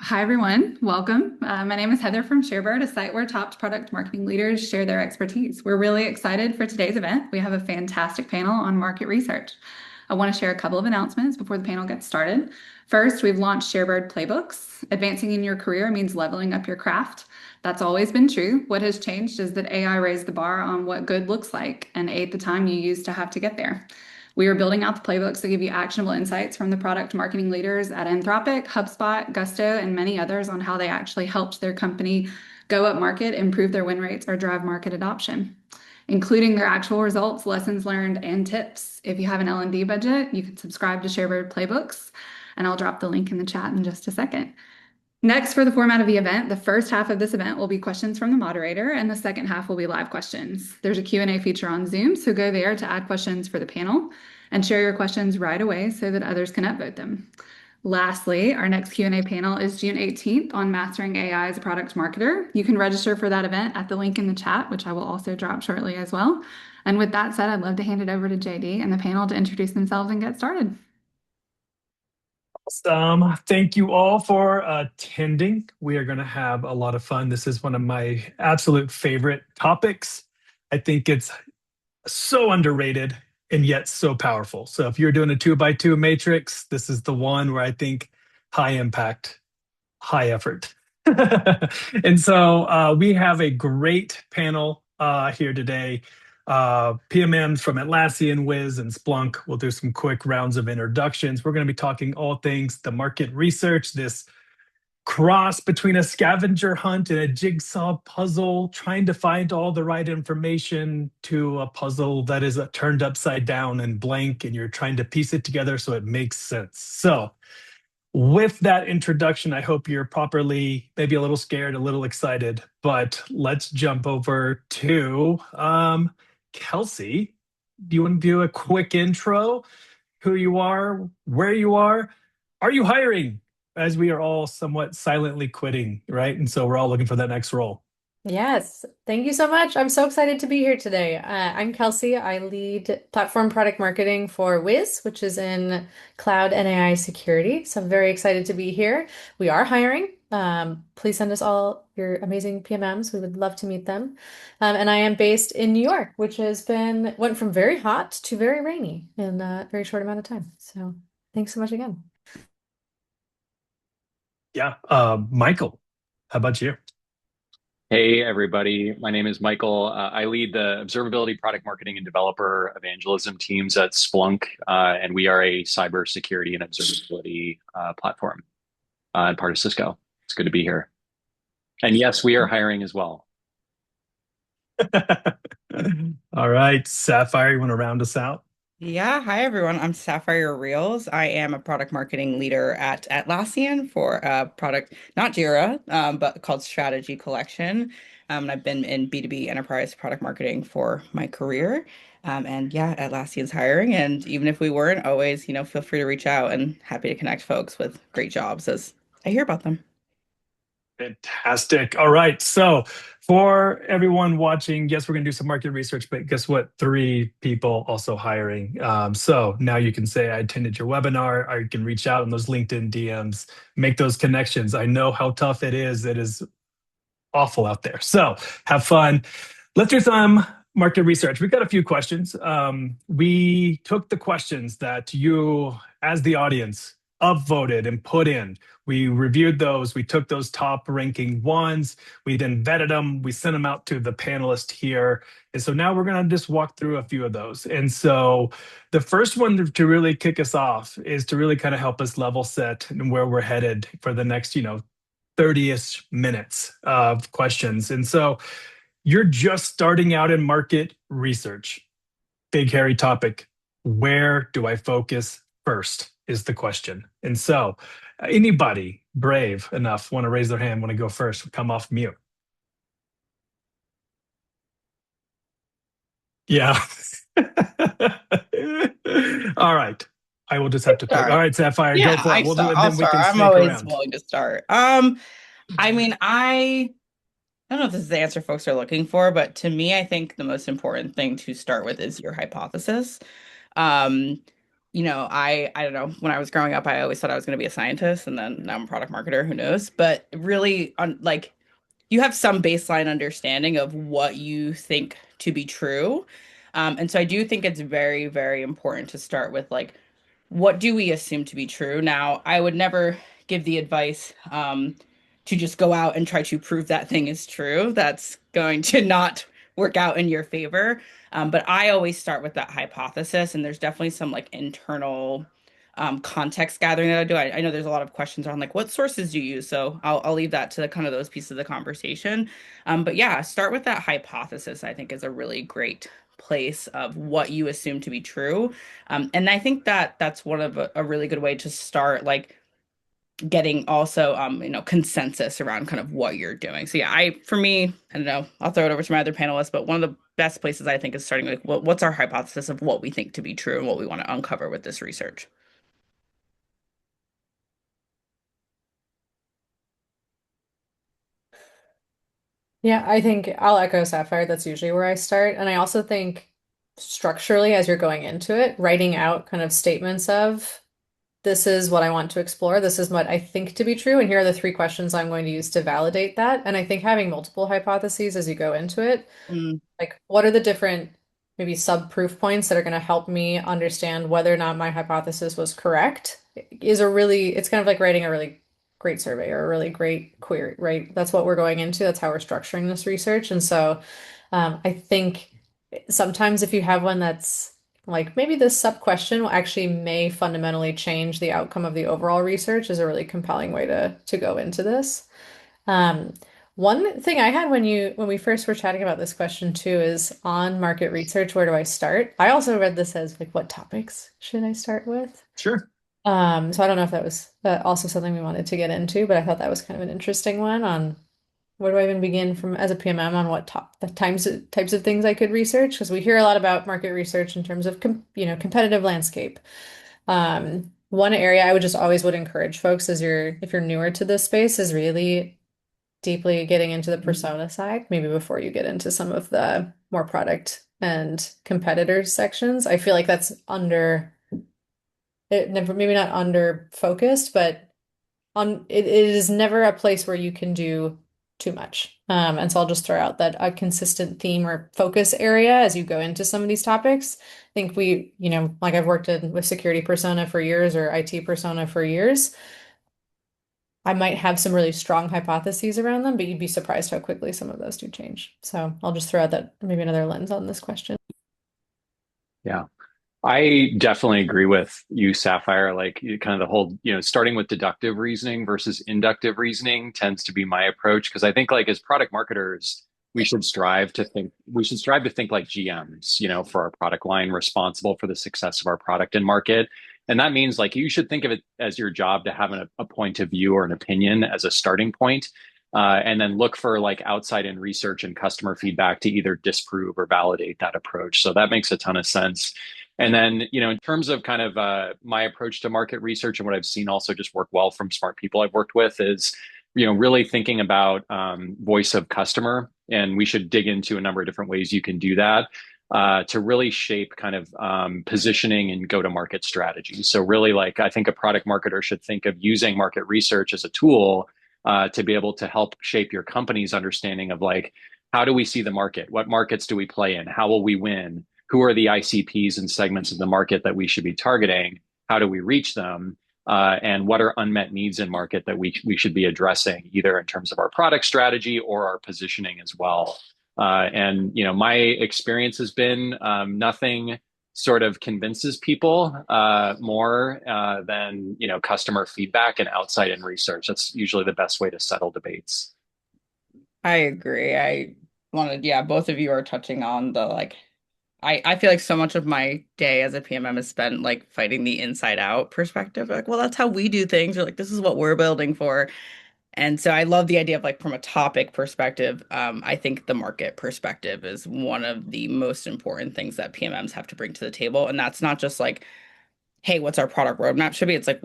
Hi, everyone. Welcome. My name is Heather from Sharebird, a site where top product marketing leaders share their expertise. We're really excited for today's event. We have a fantastic panel on market research. I want to share a couple of announcements before the panel gets started. First, we've launched Sharebird Playbooks. Advancing in your career means leveling up your craft. That's always been true. What has changed is that AI raised the bar on what good looks like and ate the time you used to have to get there. We are building out the playbooks to give you actionable insights from the product marketing leaders at Anthropic, HubSpot, Gusto, and many others on how they actually helped their company go up market, improve their win rates, or drive market adoption, including their actual results, lessons learned, and tips. If you have an L&D budget, you can subscribe to Sharebird Playbooks, and I'll drop the link in the chat in just a second. Next, for the format of the event, the first half of this event will be questions from the moderator, and the second half will be live questions. There's a Q&A feature on Zoom, so go there to add questions for the panel and share your questions right away so that others can upvote them. Lastly, our next Q&A panel is June 18th on Mastering AI as a Product Marketer. You can register for that event at the link in the chat, which I will also drop shortly as well. And with that said, I'd love to hand it over to JD and the panel to introduce themselves and get started. Thank you all for attending. We are going to have a lot of fun. This is one of my absolute favorite topics. I think it's so underrated and yet so powerful. So if you're doing a 2x2 matrix, this is the one where I think high impact, high effort. And so we have a great panel here today. PMMs from Atlassian, Wiz, and Splunk. We'll do some quick rounds of introductions. We're going to be talking all things the market research, this cross between a scavenger hunt and a jigsaw puzzle, trying to find all the right information to a puzzle that is turned upside down and blank, and you're trying to piece it together so it makes sense. So with that introduction, I hope you're properly, maybe a little scared, a little excited, but let's jump over to Kelsey. Do you want to do a quick intro? Who you are, where you are you hiring? As we are all somewhat silently quitting, right? And so we're all looking for that next role. Yes, thank you so much. I'm so excited to be here today. I'm Kelsey. I lead platform product marketing for Wiz, which is in cloud and AI security. So I'm very excited to be here. We are hiring. Please send us all your amazing PMMs. We would love to meet them. And I am based in New York, which went from very hot to very rainy in a very short amount of time. So thanks so much again. Yeah. Michael, how about you? Hey, everybody. My name is Michael. I lead the observability, product marketing, and developer evangelism teams at Splunk, and we are a cybersecurity and observability platform and part of Cisco. It's good to be here. And yes, we are hiring as well. All right, Sapphire, you want to round us out? Yeah, hi everyone. I'm Sapphire Reels. I am a product marketing leader at Atlassian for a product, not Jira, but called Strategy Collection. And I've been in B2B enterprise product marketing for my career. And yeah, Atlassian's hiring. And even if we weren't, always, feel free to reach out and happy to connect folks with great jobs as I hear about them. Fantastic. All right. So for everyone watching, yes, we're going to do some market research, but guess what? 3 people also hiring. So now you can say, I attended your webinar, or you can reach out in those LinkedIn DMs, make those connections. I know how tough it is. It is awful out there. So have fun. Let's do some market research. We've got a few questions. We took the questions that you, as the audience, upvoted and put in. We reviewed those. We took those top ranking ones. We then vetted them. We sent them out to the panelists here. And so now we're going to just walk through a few of those. And so the first one to really kick us off is to really kind of help us level set and where we're headed for the next, 30-ish minutes of questions. And so you're just starting out in market research. Big, hairy topic. Where do I focus first is the question. And so anybody brave enough want to raise their hand, want to go first, come off mute. Yeah. All right. I will just have to pick. All right, Sapphire, go for it. We'll do it, then we can snake around. Willing to start. I mean, I don't know if this is the answer folks are looking for, but to me, I think the most important thing to start with is your hypothesis. I don't know, when I was growing up, I always thought I was going to be a scientist, and then now I'm a product marketer, who knows? But really, on like you have some baseline understanding of what you think to be true. And so I do think it's very, very important to start with like, what do we assume to be true? Now, I would never give the advice to just go out and try to prove that thing is true. That's going to not work out in your favor. But I always start with that hypothesis, and there's definitely some like internal context gathering that I do. I know there's a lot of questions around like what sources do you use, so I'll leave that to kind of those pieces of the conversation. But yeah, start with that hypothesis. I think is a really great place of what you assume to be true. And I think that that's one of a really good way to start, like getting also, consensus around kind of what you're doing. So yeah, for me, I don't know, I'll throw it over to my other panelists, but one of the best places I think is starting like, what's our hypothesis of what we think to be true and what we want to uncover with this research. Yeah, I think I'll echo Sapphire. That's usually where I start. And I also think structurally, as you're going into it, writing out kind of statements of this is what I want to explore. This is what I think to be true. And here are the three questions I'm going to use to validate that. And I think having multiple hypotheses as you go into it, Mm, like what are the different maybe sub proof points that are going to help me understand whether or not my hypothesis was correct is a really, it's kind of like writing a really great survey or a really great query, right? That's what we're going into. That's how we're structuring this research. And so I think sometimes if you have one that's like maybe this sub question will actually may fundamentally change the outcome of the overall research is a really compelling way to go into this. Um, One thing I had when we first were chatting about this question too is on market research, where do I start? I also read this as like what topics should I start with? Sure. So I don't know if that was also something we wanted to get into, but I thought that was kind of an interesting one on where do I even begin from as a PMM on what the types of things I could research? Because we hear a lot about market research in terms of competitive landscape. One area I would just always would encourage folks as if you're newer to this space is really deeply getting into the persona side, maybe before you get into some of the more product and competitors sections. I feel like that's never maybe not under focused, but it is never a place where you can do too much. And so I'll just throw out that a consistent theme or focus area as you go into some of these topics. I think like I've worked with security persona for years or IT persona for years. I might have some really strong hypotheses around them, but you'd be surprised how quickly some of those do change. So I'll just throw out that maybe another lens on this question. Yeah. I definitely agree with you, Sapphire. Like kind of the whole, starting with deductive reasoning versus inductive reasoning tends to be my approach because I think like as product marketers, we should strive to think like GMs, for our product line responsible for the success of our product and market. And that means like you should think of it as your job to have a point of view or an opinion as a starting point, and then look for like outside in research and customer feedback to either disprove or validate that approach. So that makes a ton of sense. And then, in terms of kind of my approach to market research and what I've seen also just work well from smart people I've worked with is, really thinking about voice of customer. And we should dig into a number of different ways you can do that to really shape kind of positioning and go to market strategy. So, really, like, I think a product marketer should think of using market research as a tool to be able to help shape your company's understanding of like, how do we see the market? What markets do we play in? How will we win? Who are the ICPs and segments of the market that we should be targeting? How do we reach them? And what are unmet needs in market that we should be addressing, either in terms of our product strategy or our positioning as well. And my experience has been nothing sort of convinces people more than customer feedback and outside in research. That's usually the best way to settle debates. I agree. Yeah, both of you are touching on the like I feel like so much of my day as a PMM is spent like fighting the inside out perspective. Like, well, that's how we do things, or like this is what we're building for. And so I love the idea of like from a topic perspective, I think the market perspective is one of the most important things that PMMs have to bring to the table. And that's not just like, hey, what's our product roadmap should be? It's like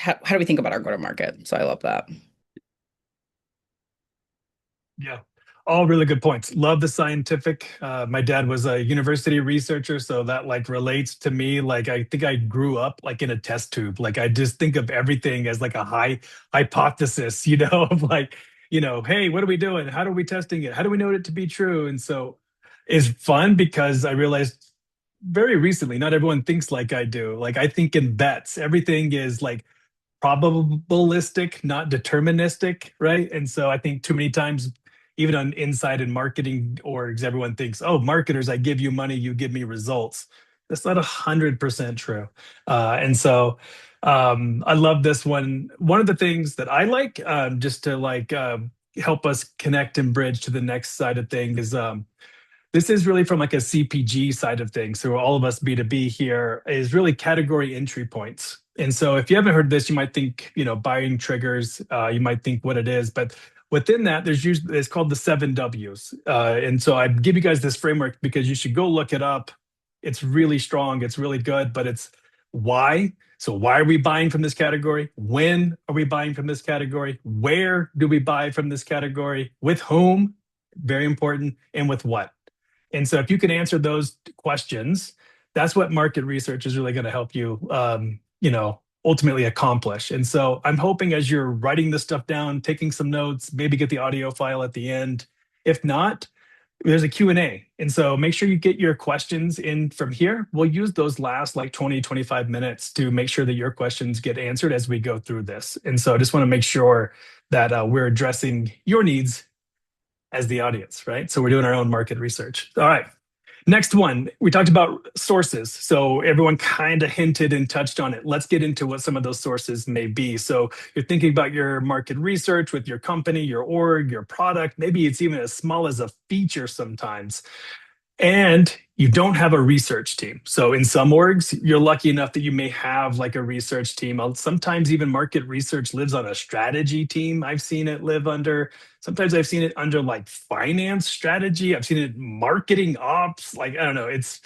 how do we think about our go-to-market? So I love that. Yeah. All really good points. Love the scientific. My dad was a university researcher, so that like relates to me. Like I think I grew up like in a test tube. Like I just think of everything as like a high hypothesis, of like, hey, what are we doing? How are we testing it? How do we know it to be true? And so it's fun because I realized very recently, not everyone thinks like I do. Like I think in bets. Everything is like probabilistic, not deterministic, right? And so I think too many times, even on inside and marketing orgs, everyone thinks, "Oh, marketers, I give you money, you give me results." That's not 100% true. And so I love this one. One of the things that I like, just to like help us connect and bridge to the next side of things, is this is really from like a CPG side of things. So all of us B2B here is really category entry points. And so if you haven't heard this, you might think, buying triggers, you might think what it is, but within that, there's usually, it's called the 7 Ws. And so I give you guys this framework because you should go look it up. It's really strong. It's really good, but it's why. So why are we buying from this category? When are we buying from this category? Where do we buy from this category? With whom? Very important. And with what? And so if you can answer those questions, that's what market research is really going to help you, ultimately accomplish. And so I'm hoping as you're writing this stuff down, taking some notes, maybe get the audio file at the end. If not, there's a Q&A. And so make sure you get your questions in from here. We'll use those last like 20, 25 minutes to make sure that your questions get answered as we go through this. And so I just want to make sure that we're addressing your needs as the audience, right? So we're doing our own market research. All right. Next one, we talked about sources. So everyone kind of hinted and touched on it. Let's get into what some of those sources may be. So you're thinking about your market research with your company, your org, your product. Maybe it's even as small as a feature sometimes. And you don't have a research team. So in some orgs, you're lucky enough that you may have like a research team. Sometimes even market research lives on a strategy team. I've seen it live under, sometimes I've seen it under like finance strategy. I've seen it marketing ops. Like, I don't know, it's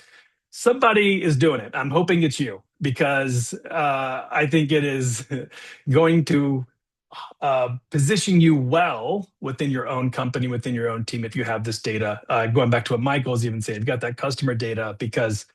somebody is doing it. I'm hoping it's you because I think it is going to position you well within your own company, within your own team, if you have this data. Going back to what Michael's even saying, you've got that customer data, because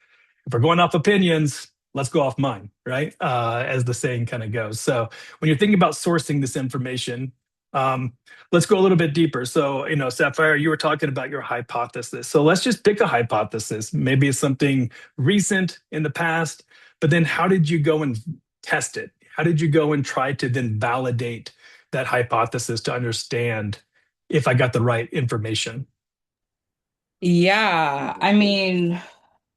if we're going off opinions, let's go off mine, right? As the saying kind of goes. So when you're thinking about sourcing this information, let's go a little bit deeper. So, Sapphire, you were talking about your hypothesis. So let's just pick a hypothesis. Maybe it's something recent in the past, but then how did you go and test it? How did you go and try to then validate that hypothesis to understand if I got the right information? Yeah, I mean,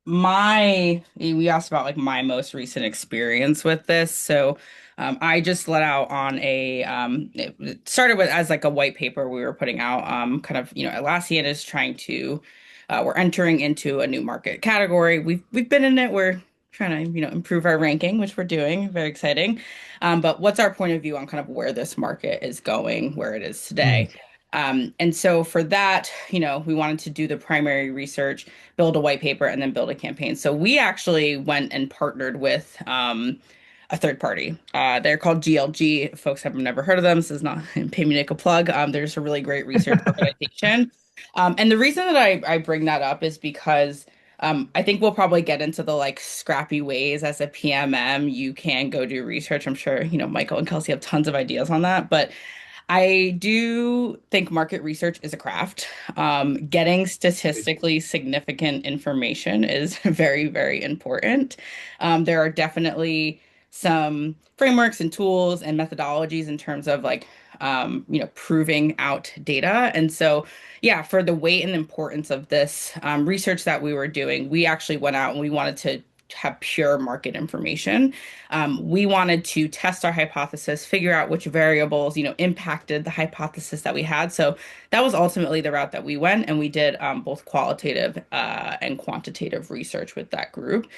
we asked about like my most recent experience with this. So I just let out on it started with as like a white paper we were putting out. Kind of, Atlassian is trying to, we're entering into a new market category. We've been in it. We're trying to, improve our ranking, which we're doing. Very exciting. But what's our point of view on kind of where this market is going, where it is today? And so for that, we wanted to do the primary research, build a white paper, and then build a campaign. So we actually went and partnered with a third party. They're called GLG. If folks have never heard of them, this is not pay me to make a plug. They're just a really great research organization. And the reason that I bring that up is because I think we'll probably get into the like scrappy ways as a PMM you can go do research. I'm sure, Michael and Kelsey have tons of ideas on that, but I do think market research is a craft. Getting statistically significant information is very, very important. There are definitely some frameworks and tools and methodologies in terms of like, proving out data. And so, yeah, for the weight and importance of this research that we were doing, we actually went out and we wanted to have pure market information. We wanted to test our hypothesis, figure out which variables, impacted the hypothesis that we had. So that was ultimately the route that we went, and we did both qualitative and quantitative research with that group.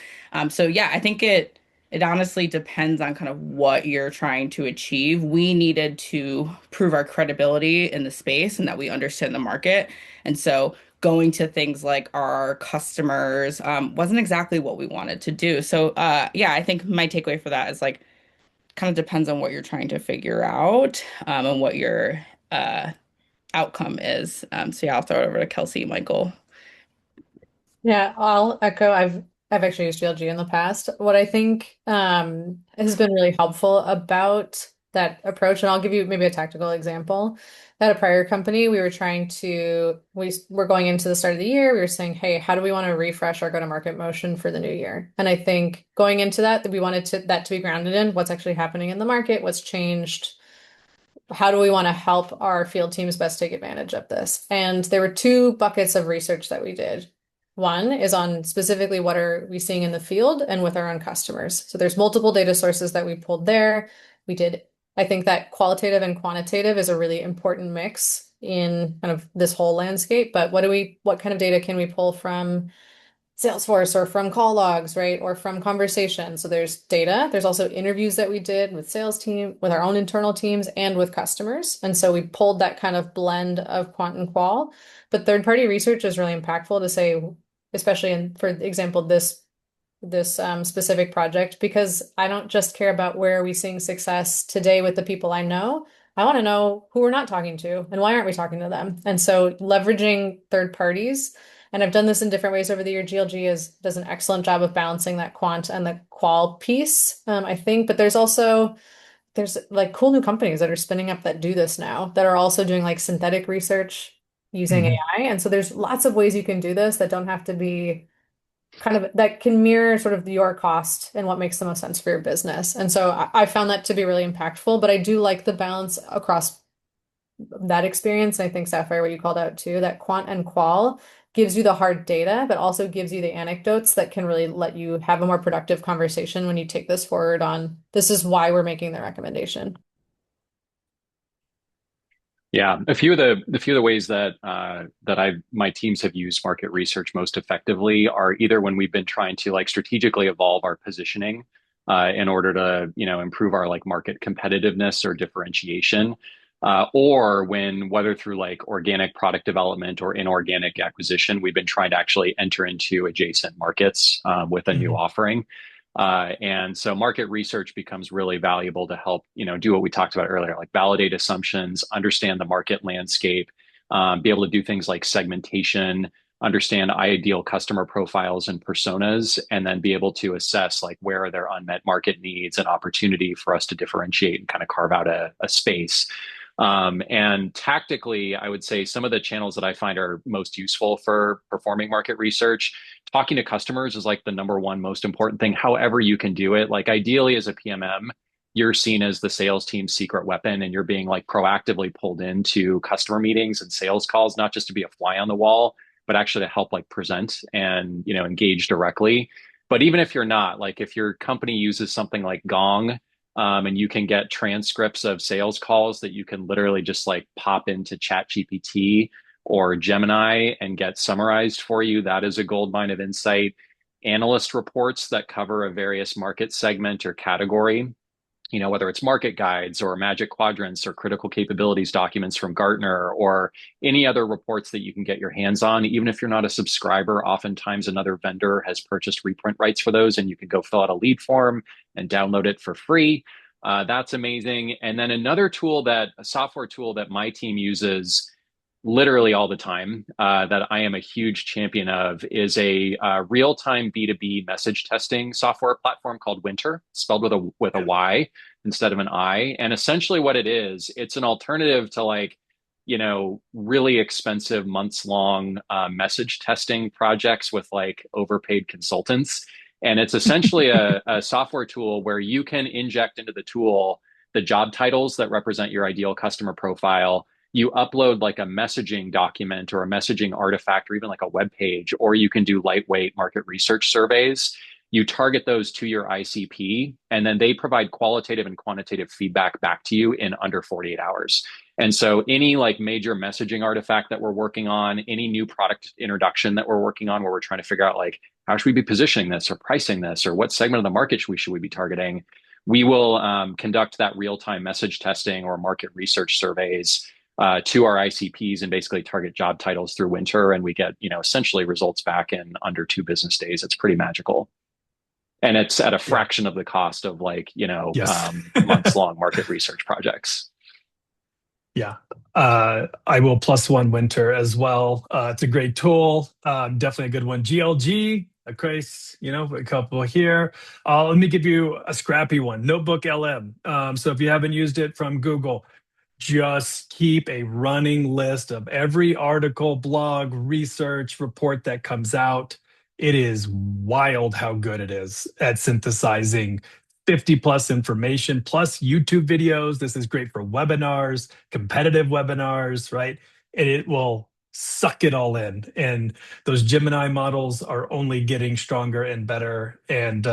So yeah, I think it honestly depends on kind of what you're trying to achieve. We needed to prove our credibility in the space and that we understand the market. And so going to things like our customers wasn't exactly what we wanted to do. So yeah, I think my takeaway for that is like kind of depends on what you're trying to figure out and what your outcome is. So yeah, I'll throw it over to Kelsey, Michael. Yeah, I'll echo. I've actually used GLG in the past. What I think has been really helpful about that approach, and I'll give you maybe a tactical example. At a prior company, we were going into the start of the year, we were saying, hey, how do we want to refresh our go-to-market motion for the new year? And I think going into that we wanted that to be grounded in what's actually happening in the market, what's changed, how do we want to help our field teams best take advantage of this? And there were two buckets of research that we did. One is on specifically what are we seeing in the field and with our own customers. So there's multiple data sources that we pulled there. I think that qualitative and quantitative is a really important mix in kind of this whole landscape. But what kind of data can we pull from Salesforce or from call logs, right? Or from conversations. So there's data. There's also interviews that we did with sales team, with our own internal teams and with customers. And so we pulled that kind of blend of quant and qual. But third-party research is really impactful to say, especially for example, this specific project, because I don't just care about where are we seeing success today with the people I know. I want to know who we're not talking to and why aren't we talking to them. And so leveraging third parties, and I've done this in different ways over the year. GLG does an excellent job of balancing that quant and the qual piece, I think. But there's like cool new companies that are spinning up that do this now, that are also doing like synthetic research using AI. And so there's lots of ways you can do this that don't have to be that can mirror sort of your cost and what makes the most sense for your business. And so I found that to be really impactful, but I do like the balance across that experience. I think, Sapphire, what you called out too, that quant and qual gives you the hard data, but also gives you the anecdotes that can really let you have a more productive conversation when you take this forward on this is why we're making the recommendation. Yeah, a few of the ways that my teams have used market research most effectively are either when we've been trying to like strategically evolve our positioning in order to improve our like market competitiveness or differentiation, or whether through like organic product development or inorganic acquisition, we've been trying to actually enter into adjacent markets with a new offering. And so market research becomes really valuable to help, do what we talked about earlier, like validate assumptions, understand the market landscape, be able to do things like segmentation, understand ideal customer profiles and personas, and then be able to assess like where are their unmet market needs and opportunity for us to differentiate and kind of carve out a space. And tactically, I would say some of the channels that I find are most useful for performing market research, talking to customers is like the number one most important thing, however you can do it. Like ideally as a PMM, you're seen as the sales team's secret weapon and you're being like proactively pulled into customer meetings and sales calls, not just to be a fly on the wall, but actually to help like present and, engage directly. But even if you're not, like if your company uses something like Gong, and you can get transcripts of sales calls that you can literally just like pop into ChatGPT or Gemini and get summarized for you. That is a gold mine of insight. Analyst reports that cover a various market segment or category, whether it's market guides or magic quadrants or critical capabilities documents from Gartner or any other reports that you can get your hands on. Even if you're not a subscriber, oftentimes another vendor has purchased reprint rights for those and you can go fill out a lead form and download it for free. That's amazing. And then another a software tool that my team uses literally all the time that I am a huge champion of is a real-time B2B message testing software platform called Winter, spelled with a Y instead of an I. And essentially what it is, it's an alternative to like, really expensive months-long message testing projects with like overpaid consultants. And it's essentially a software tool where you can inject into the tool the job titles that represent your ideal customer profile. You upload like a messaging document or a messaging artifact or even like a web page, or you can do lightweight market research surveys. You target those to your ICP, and then they provide qualitative and quantitative feedback back to you in under 48 hours. And so any like major messaging artifact that we're working on, any new product introduction that we're working on where we're trying to figure out like, how should we be positioning this or pricing this or what segment of the market should we be targeting? We will conduct that real-time message testing or market research surveys to our ICPs and basically target job titles through Winter. And we get, essentially results back in under 2 business days. It's pretty magical. And it's at a fraction of the cost of like, Yes. months long market research projects. Yeah. I will +1 Winter as well. It's a great tool. Definitely a good one. GLG, a Grace, a couple here. Let me give you a scrappy one. Notebook LM. So if you haven't used it from Google, just keep a running list of every article, blog, research report that comes out. It is wild how good it is at synthesizing 50 plus information plus YouTube videos. This is great for webinars, competitive webinars, right? And it will suck it all in. And those Gemini models are only getting stronger and better. And,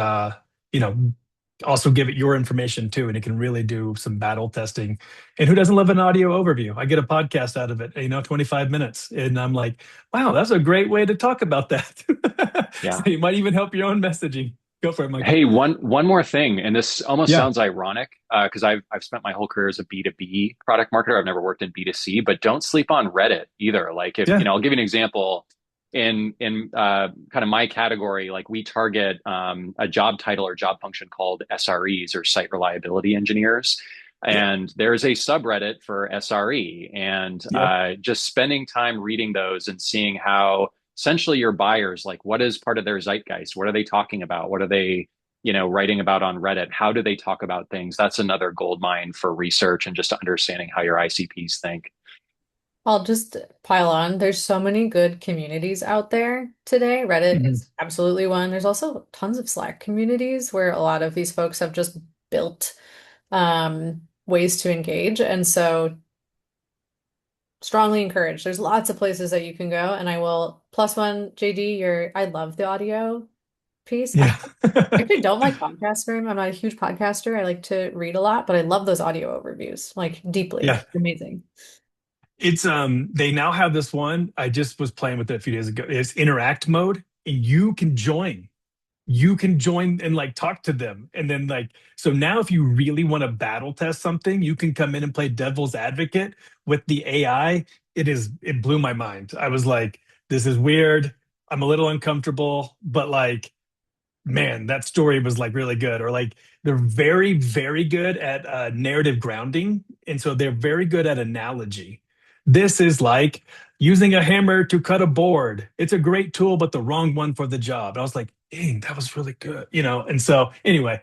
also give it your information too, and it can really do some battle testing. And who doesn't love an audio overview? I get a podcast out of it, 25 minutes. And I'm like, wow, that's a great way to talk about that. So Yeah. you might even help your own messaging. Go for it, Michael. Hey, one more thing, and this almost Yeah. sounds ironic because I've spent my whole career as a B2B product marketer. I've never worked in B2C, but don't sleep on Reddit either. Like if Yeah. I'll give you an example in kind of my category, like we target a job title or job function called SREs or site reliability engineers. Yeah. And there's a subreddit for SRE, and Yep. just spending time reading those and seeing how essentially your buyers, like what is part of their zeitgeist? What are they talking about? What are they, writing about on Reddit? How do they talk about things? That's another gold mine for research and just understanding how your ICPs think. I'll just pile on. There's so many good communities out there today. Reddit Mhm. is absolutely one. There's also tons of Slack communities where a lot of these folks have just built ways to engage. And so strongly encouraged. There's lots of places that you can go, and I will +1 JD. I love the audio piece. I Yeah. actually don't like podcasts very much. I'm not a huge podcaster. I like to read a lot, but I love those audio overviews, like deeply. Yeah. Amazing. It's they now have this one. I just was playing with it a few days ago. It's interact mode, and you can join. You can join and like talk to them. And then so now if you really want to battle test something, you can come in and play devil's advocate with the AI. It blew my mind. I was like, this is weird. I'm a little uncomfortable, but man, that story was like really good. Or like they're very, very good at narrative grounding. And so they're very good at analogy. This is like using a hammer to cut a board. It's a great tool, but the wrong one for the job. And I was like, dang, that was really good. And so anyway,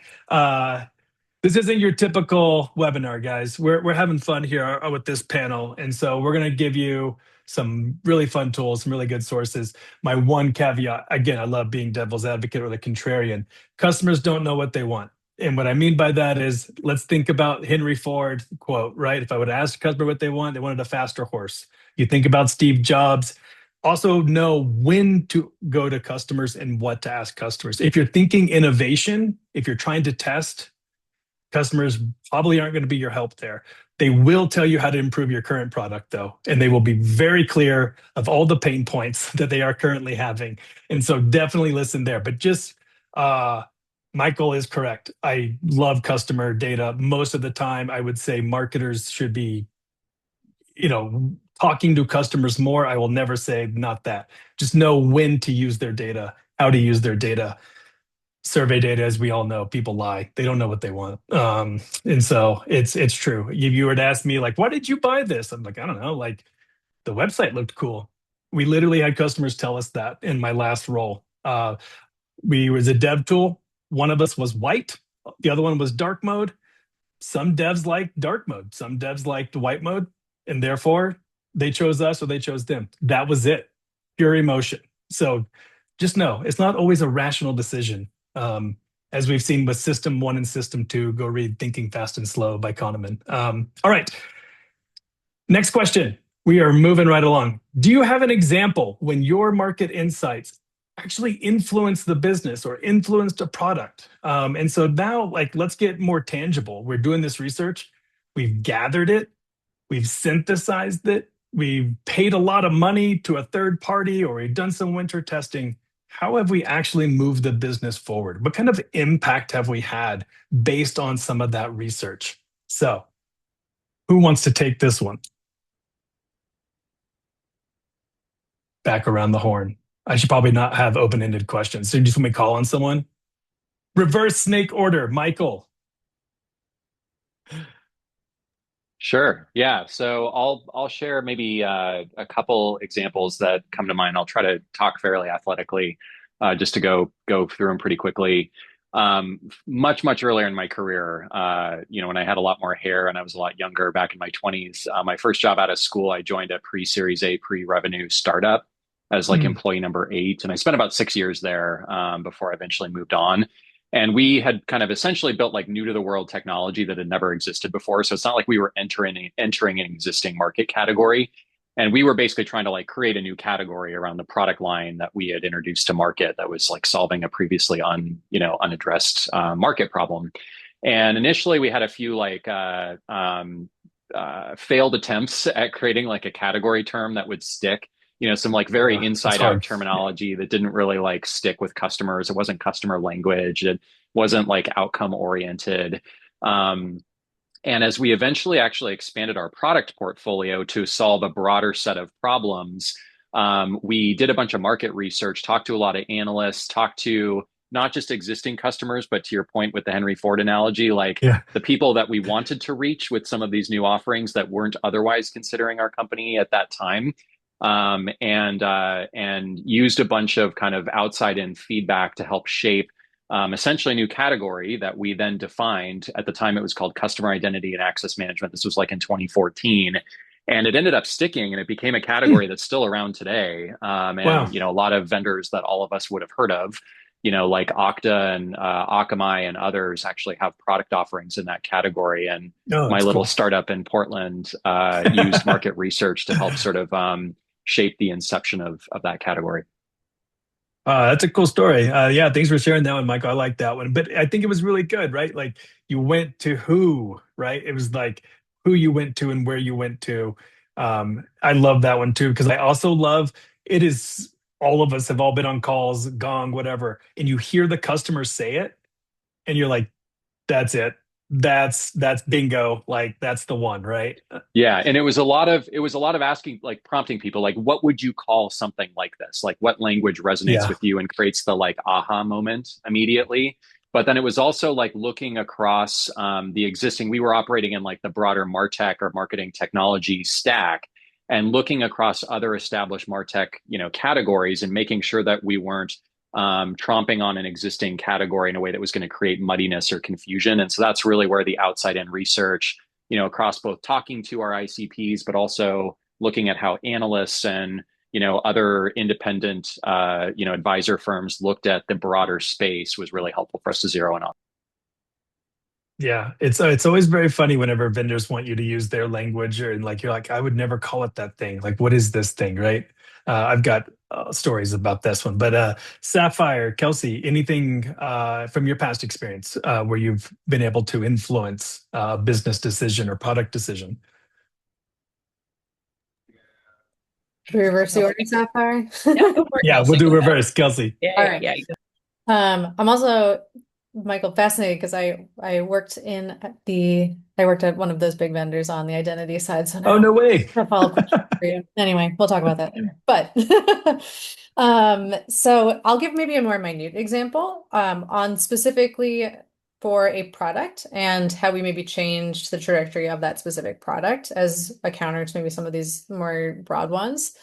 this isn't your typical webinar, guys. We're having fun here with this panel. And so we're going to give you some really fun tools, some really good sources. My one caveat, again, I love being devil's advocate or the contrarian. Customers don't know what they want. And what I mean by that is, let's think about Henry Ford quote, right? If I would ask a customer what they wanted a faster horse. You think about Steve Jobs. Also know when to go to customers and what to ask customers. If you're thinking innovation, if you're trying to test, customers probably aren't going to be your help there. They will tell you how to improve your current product, though, and they will be very clear of all the pain points that they are currently having. And so definitely listen there. But just Michael is correct. I love customer data. Most of the time, I would say marketers should be, talking to customers more. I will never say not that. Just know when to use their data, how to use their data. Survey data, as we all know, people lie. They don't know what they want. And so it's true. If you were to ask me, like, why did you buy this? I'm like, I don't know. Like, the website looked cool. We literally had customers tell us that in my last role. We was a dev tool. One of us was white. The other one was dark mode. Some devs liked dark mode. Some devs liked white mode. And therefore, they chose us or they chose them. That was it. Pure emotion. So just know it's not always a rational decision. As we've seen with System 1 and System 2, go read Thinking Fast and Slow by Kahneman. All right. Next question. We are moving right along. Do you have an example when your market insights actually influenced the business or influenced a product? And so now, let's get more tangible. We're doing this research. We've gathered it. We've synthesized it. We've paid a lot of money to a third party, or we've done some winter testing. How have we actually moved the business forward? What kind of impact have we had based on some of that research? So, who wants to take this one? Back around the horn. I should probably not have open-ended questions. So you just want me to call on someone? Reverse snake order, Michael. Sure. Yeah. So I'll share maybe a couple examples that come to mind. I'll try to talk fairly athletically, just to go through them pretty quickly. Much earlier in my career, when I had a lot more hair and I was a lot younger, back in my 20s, my first job out of school, I joined a pre-Series A, pre-revenue startup as like Mm, employee number 8, and I spent about 6 years there before I eventually moved on. And we had kind of essentially built like new to the world technology that had never existed before. So it's not like we were entering an existing market category. And we were basically trying to like create a new category around the product line that we had introduced to market that was like solving a previously unaddressed market problem. And initially we had a few like failed attempts at creating like a category term that would stick, some like very that's inside out hard. terminology that didn't really like stick with customers. It wasn't customer language. It wasn't like outcome oriented. Um, and as we eventually actually expanded our product portfolio to solve a broader set of problems, we did a bunch of market research, talked to a lot of analysts, talked to not just existing customers, but to your point with the Henry Ford analogy, like Yeah. the people that we wanted to reach with some of these new offerings that weren't otherwise considering our company at that time. And used a bunch of kind of outside in feedback to help shape essentially a new category that we then defined. At the time, it was called customer identity and access management. This was like in 2014. And it ended up sticking and it became a Hmm. category that's still around today. Wow. A lot of vendors that all of us would have heard of, like Okta and Akamai and others actually have product offerings in that category. And Oh, my that's little cool. startup in Portland used market research to help sort of shape the inception of that category. That's a cool story. Yeah, thanks for sharing that one, Michael. I like that one. But I think it was really good, right? Like you went to who, right? It was like who you went to and where you went to. I love that one too, because I also love it is all of us have all been on calls, gong, whatever, and you hear the customer say it, and you're like, that's it. That's bingo. Like that's the one, right? Yeah, and it was a lot of asking, like prompting people, like, what would you call something like this? Like, what language resonates Yeah. with you and creates the like aha moment immediately? But then it was also like looking across the existing. We were operating in like the broader Martech or marketing technology stack, and looking across other established Martech, categories, and making sure that we weren't tromping on an existing category in a way that was going to create muddiness or confusion. And so that's really where the outside in research, across both talking to our ICPs, but also looking at how analysts and other independent advisor firms looked at the broader space was really helpful for us to zero in on. Yeah, it's always very funny whenever vendors want you to use their language or and like you're like I would never call it that thing. Like what is this thing, right? I've got stories about this one, but Sapphire, Kelsey, anything from your past experience where you've been able to influence business decision or product decision? Should we reverse the Oh, order, Sapphire? yeah, go for it, Yeah, we'll Kelsey. do Go ahead. reverse, Kelsey. Yeah, All yeah, right. yeah. I'm also, Michael, fascinated because I worked at one of those big vendors on the identity side. So Oh now no way. a follow-up question for you. Anyway, we'll talk about that later. But so I'll give maybe a more minute example on specifically for a product and how we maybe changed the trajectory of that specific product as a counter to maybe some of these more broad ones.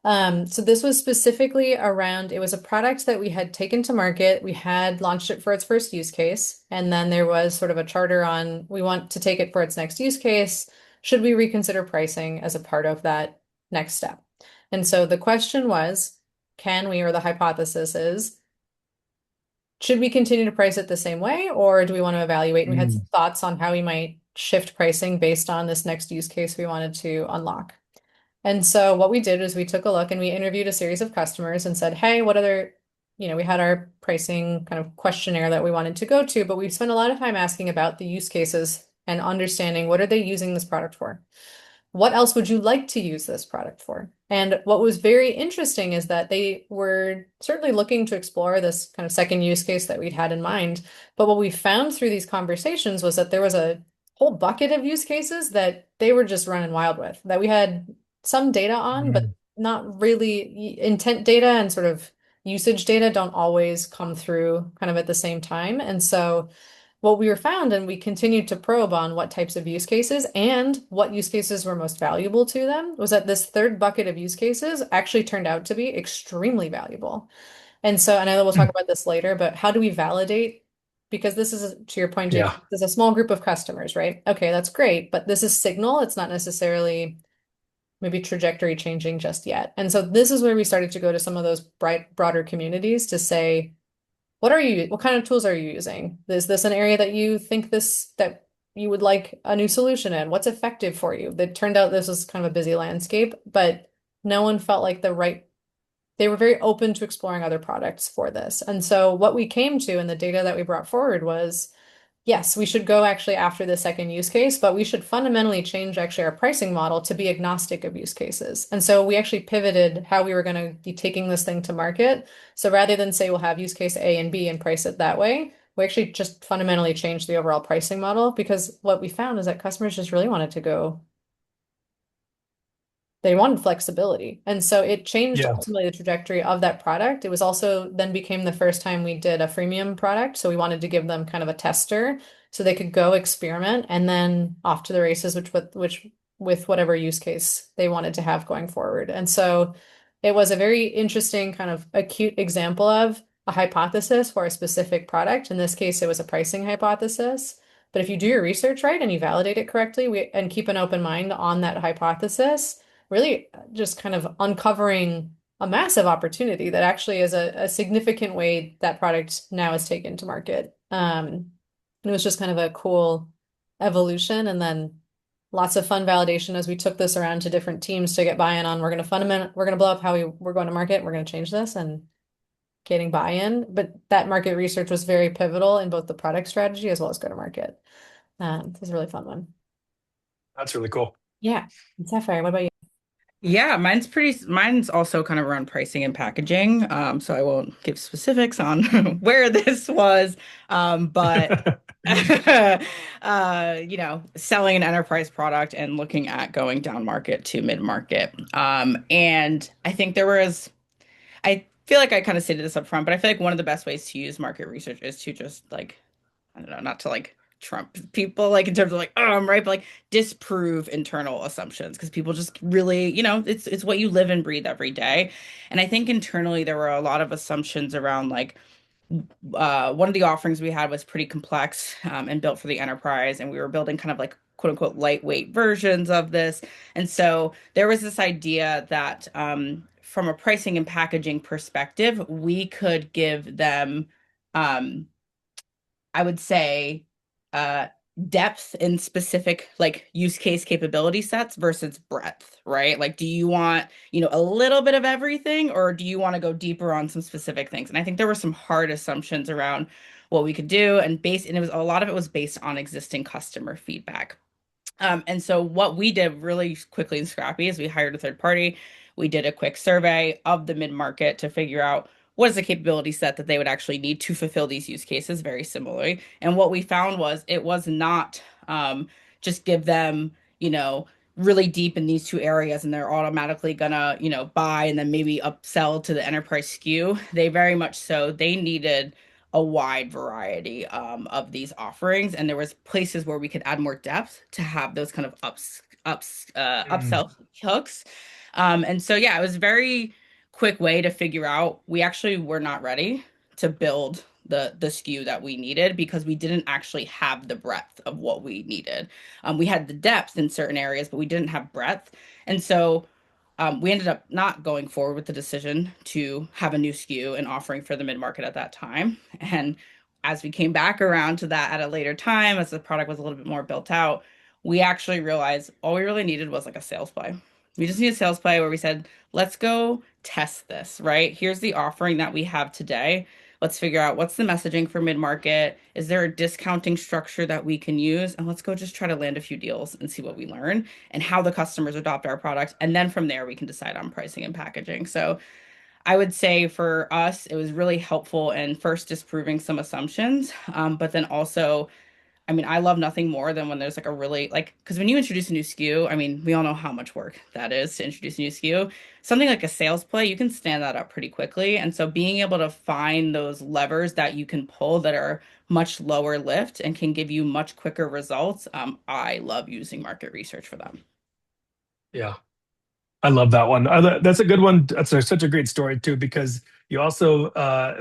So this was specifically around, it was a product that we had taken to market. We had launched it for its first use case. And then there was sort of a charter on, we want to take it for its next use case. Should we reconsider pricing as a part of that next step? And so the question was, can we, or the hypothesis is, should we continue to price it the same way, or do we want to evaluate? And we had some Mm, thoughts on how we might shift pricing based on this next use case we wanted to unlock. And so what we did is we took a look and we interviewed a series of customers and said, hey, what other, we had our pricing kind of questionnaire that we wanted to go to, but we spent a lot of time asking about the use cases and understanding what are they using this product for? What else would you like to use this product for? And what was very interesting is that they were certainly looking to explore this kind of second use case that we'd had in mind. But what we found through these conversations was that there was a whole bucket of use cases that they were just running wild with, that we had some data on, but mm. not really intent data and sort of usage data don't always come through kind of at the same time. And so what we were found, and we continued to probe on what types of use cases and what use cases were most valuable to them, was that this third bucket of use cases actually turned out to be extremely valuable. And so, and I know we'll talk Mm. about this later, but how do we validate? Because this is, to your point, Jake, Yeah. this is a small group of customers, right? Okay, that's great, but this is signal. It's not necessarily maybe trajectory changing just yet. And so this is where we started to go to some of those broader communities to say, what kind of tools are you using? Is this an area that you think that you would like a new solution in? What's effective for you? It turned out this was kind of a busy landscape, but no one felt like they were very open to exploring other products for this. And so what we came to and the data that we brought forward was, yes, we should go actually after the second use case, but we should fundamentally change actually our pricing model to be agnostic of use cases. And so we actually pivoted how we were going to be taking this thing to market. So rather than say we'll have use case A and B and price it that way, we actually just fundamentally changed the overall pricing model, because what we found is that customers just really wanted to go, they wanted flexibility. And so it changed Yeah. ultimately the trajectory of that product. It was also then became the first time we did a freemium product. So we wanted to give them kind of a tester so they could go experiment and then off to the races, which with whatever use case they wanted to have going forward. And so it was a very interesting kind of acute example of a hypothesis for a specific product. In this case, it was a pricing hypothesis. But if you do your research right and you validate it correctly, and keep an open mind on that hypothesis, really just kind of uncovering a massive opportunity that actually is a significant way that product now is taken to market. And it was just kind of a cool evolution, and then lots of fun validation as we took this around to different teams to get buy-in on, we're going to blow up how we're going to market, we're going to change this, and getting buy-in. But that market research was very pivotal in both the product strategy as well as go to market. It was a really fun one. That's really cool. Yeah. And Sapphire, what about you? Yeah, mine's also kind of around pricing and packaging. So I won't give specifics on where this was. But selling an enterprise product and looking at going down market to mid market. And I think I feel like I kind of stated this up front, but I feel like one of the best ways to use market research is to just like, I don't know, not to like trump people, like in terms of like, oh, I'm right, but like disprove internal assumptions, because people just really, it's what you live and breathe every day. And I think internally there were a lot of assumptions around like one of the offerings we had was pretty complex, and built for the enterprise, and we were building kind of like quote unquote lightweight versions of this. And so there was this idea that from a pricing and packaging perspective, we could give them, um, I would say, uh, depth in specific like use case capability sets versus breadth, right? Like, do you want, a little bit of everything, or do you want to go deeper on some specific things? And I think there were some hard assumptions around what we could do, and it was a lot of it was based on existing customer feedback. And so what we did really quickly and scrappy is we hired a third party. We did a quick survey of the mid-market to figure out what is the capability set that they would actually need to fulfill these use cases very similarly. And what we found was it was not just give them, really deep in these two areas and they're automatically gonna, buy and then maybe upsell to the enterprise SKU. They very much so, they needed a wide variety of these offerings, and there was places where we could add more depth to have those kind of Mm. upsell hooks. And so yeah, it was a very quick way to figure out we actually were not ready to build the SKU that we needed, because we didn't actually have the breadth of what we needed. We had the depth in certain areas, but we didn't have breadth. And so we ended up not going forward with the decision to have a new SKU and offering for the mid market at that time. And as we came back around to that at a later time, as the product was a little bit more built out, we actually realized all we really needed was like a sales play. We just need a sales play where we said, let's go test this, right? Here's the offering that we have today. Let's figure out what's the messaging for mid market. Is there a discounting structure that we can use? And let's go just try to land a few deals and see what we learn and how the customers adopt our product. And then from there, we can decide on pricing and packaging. So I would say for us, it was really helpful in first disproving some assumptions, but then also I mean, I love nothing more than when there's like a really like because when you introduce a new SKU, I mean, we all know how much work that is to introduce a new SKU. Something like a sales play, you can stand that up pretty quickly. And so being able to find those levers that you can pull that are much lower lift and can give you much quicker results, I love using market research for them. Yeah. I love that one. That's a good one. Such a great story too, because you also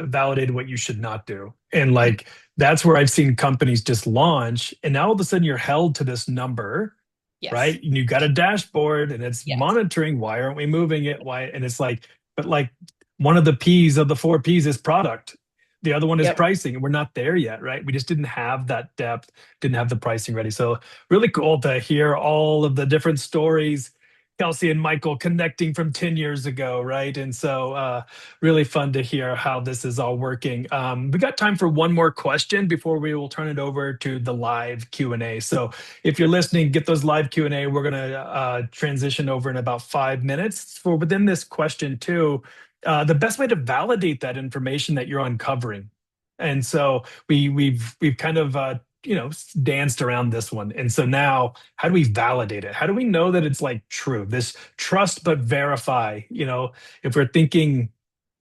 validated what you should not do. And like that's where I've seen companies just launch, and now all of a sudden you're held to this number, Yes. right? And you've got a dashboard and it's Yes. monitoring why aren't we moving it? Why? And it's like, but like one of the P's of the four P's is product. The other one is Yep. pricing, and we're not there yet, right? We just didn't have that depth, didn't have the pricing ready. So really cool to hear all of the different stories, Kelsey and Michael connecting from 10 years ago, right? And so really fun to hear how this is all working. We got time for one more question before we will turn it over to the live Q&A. So if you're listening, get those live Q&A. We're going to transition over in about 5 minutes. For within this question too, the best way to validate that information that you're uncovering. And so we've kind of danced around this one. And so now, how do we validate it? How do we know that it's like true? This trust but verify. If we're thinking,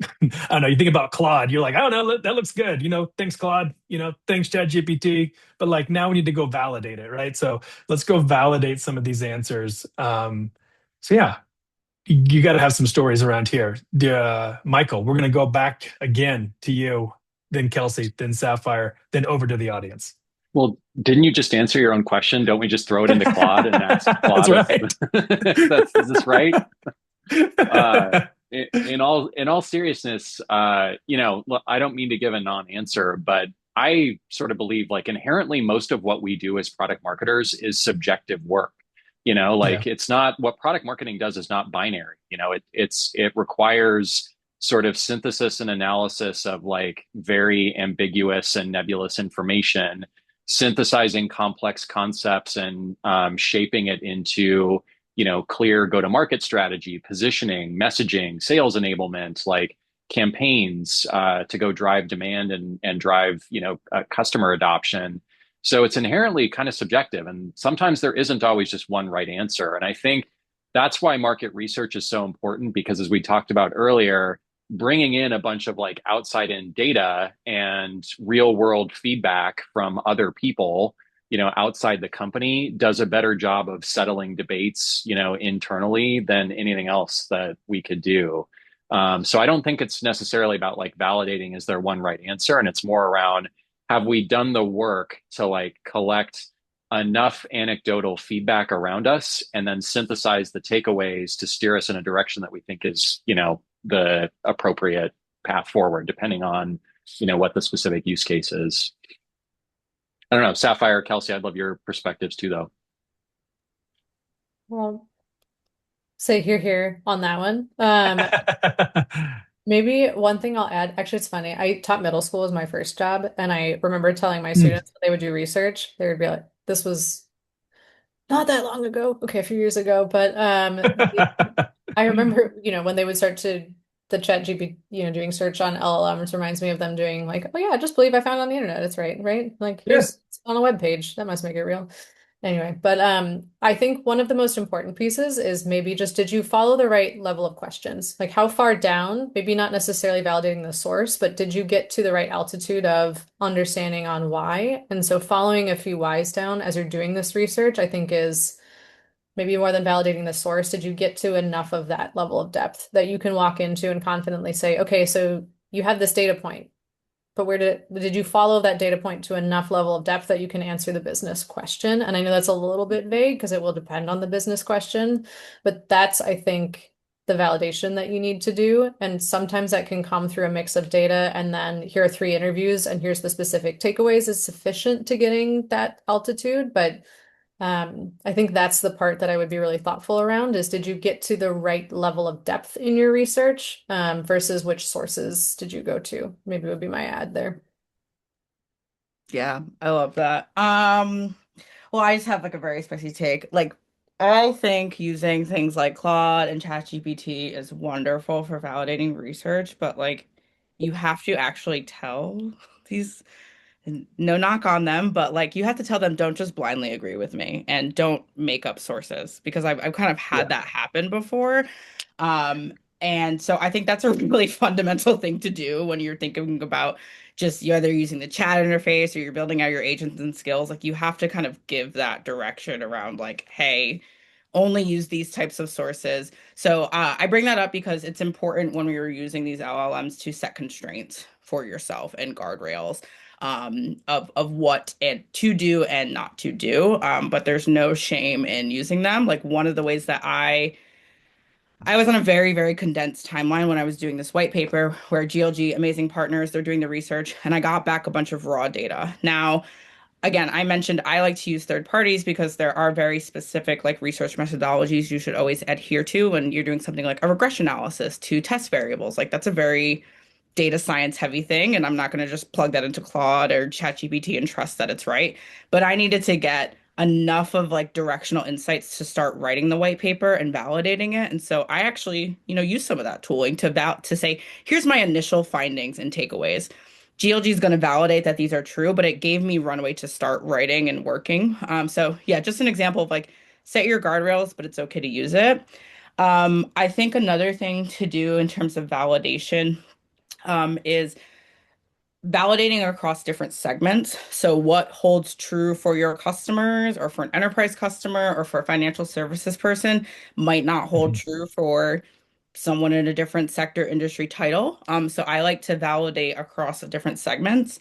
I don't know, you think about Claude, you're like, oh no, that looks good. Thanks Claude. Thanks ChatGPT. But like now we need to go validate it, right? So let's go validate some of these answers. So yeah, you got to have some stories around here. Michael, we're going to go back again to you, then Kelsey, then Sapphire, then over to the audience. Well, didn't you just answer your own question? Don't we just throw it into Claude and ask That's Claude right. is this right? In all seriousness, look, I don't mean to give a non-answer, but I sort of believe like inherently most of what we do as product marketers is subjective work. Yeah. Like it's not what product marketing does is not binary. It requires sort of synthesis and analysis of like very ambiguous and nebulous information, synthesizing complex concepts and shaping it into clear go to market strategy, positioning, messaging, sales enablement, like campaigns to go drive demand and drive customer adoption. So it's inherently kind of subjective, and sometimes there isn't always just one right answer. And I think that's why market research is so important, because as we talked about earlier, bringing in a bunch of like outside in data and real world feedback from other people outside the company does a better job of settling debates internally than anything else that we could do. So I don't think it's necessarily about like validating is there one right answer, and it's more around have we done the work to like collect enough anecdotal feedback around us and then synthesize the takeaways to steer us in a direction that we think is the appropriate path forward, depending on what the specific use case is. I don't know, Sapphire, Kelsey, I'd love your perspectives too, though. Well, say here on that one. Maybe one thing I'll add, actually, it's funny. I taught middle school as my first job, and I remember telling my Hmm. students when they would do research, they would be like, this was not that long ago, okay, a few years ago, but I remember, when they would start to the chat GP, doing search on LLMs reminds me of them doing like, oh yeah, just believe I found it on the internet. It's right? Like Yeah. here's it's on a web page. That must make it real. Anyway, but I think one of the most important pieces is maybe just did you follow the right level of questions? Like how far down, maybe not necessarily validating the source, but did you get to the right altitude of understanding on why? And so following a few whys down as you're doing this research, I think is maybe more than validating the source. Did you get to enough of that level of depth that you can walk into and confidently say, okay, so you have this data point, but where did you follow that data point to enough level of depth that you can answer the business question? And I know that's a little bit vague because it will depend on the business question, but that's, I think, the validation that you need to do. And sometimes that can come through a mix of data and then here are 3 interviews and here's the specific takeaways is sufficient to getting that altitude. But I think that's the part that I would be really thoughtful around is did you get to the right level of depth in your research versus which sources did you go to? Maybe would be my ad there. Yeah, I love that. Well, I just have like a very spicy take. Like, I think using things like Claude and ChatGPT is wonderful for validating research, but like, you have to actually tell these no knock on them, but like you have to tell them don't just blindly agree with me and don't make up sources because I've kind of Yeah. had that happen before. Um, and so I think that's a really fundamental thing to do when you're thinking about just you either using the chat interface or you're building out your agents and skills. Like you have to kind of give that direction around like, hey, only use these types of sources. So I bring that up because it's important when we were using these LLMs to set constraints for yourself and guardrails of what and to do and not to do. But there's no shame in using them. Like one of the ways that I was on a very, very condensed timeline when I was doing this white paper where GLG, amazing partners, they're doing the research, and I got back a bunch of raw data. Now, again, I mentioned I like to use third parties because there are very specific like research methodologies you should always adhere to when you're doing something like a regression analysis to test variables. Like that's a very data science heavy thing, and I'm not going to just plug that into Claude or ChatGPT and trust that it's right. But I needed to get enough of like directional insights to start writing the white paper and validating it. And so I actually, use some of that tooling to say, here's my initial findings and takeaways. GLG is going to validate that these are true, but it gave me runway to start writing and working. So yeah, just an example of like set your guardrails, but it's okay to use it. I think another thing to do in terms of validation is validating across different segments. So, what holds true for your customers, or for an enterprise customer, or for a financial services person, might not hold Mhm. true for someone in a different sector, industry title. So, I like to validate across the different segments.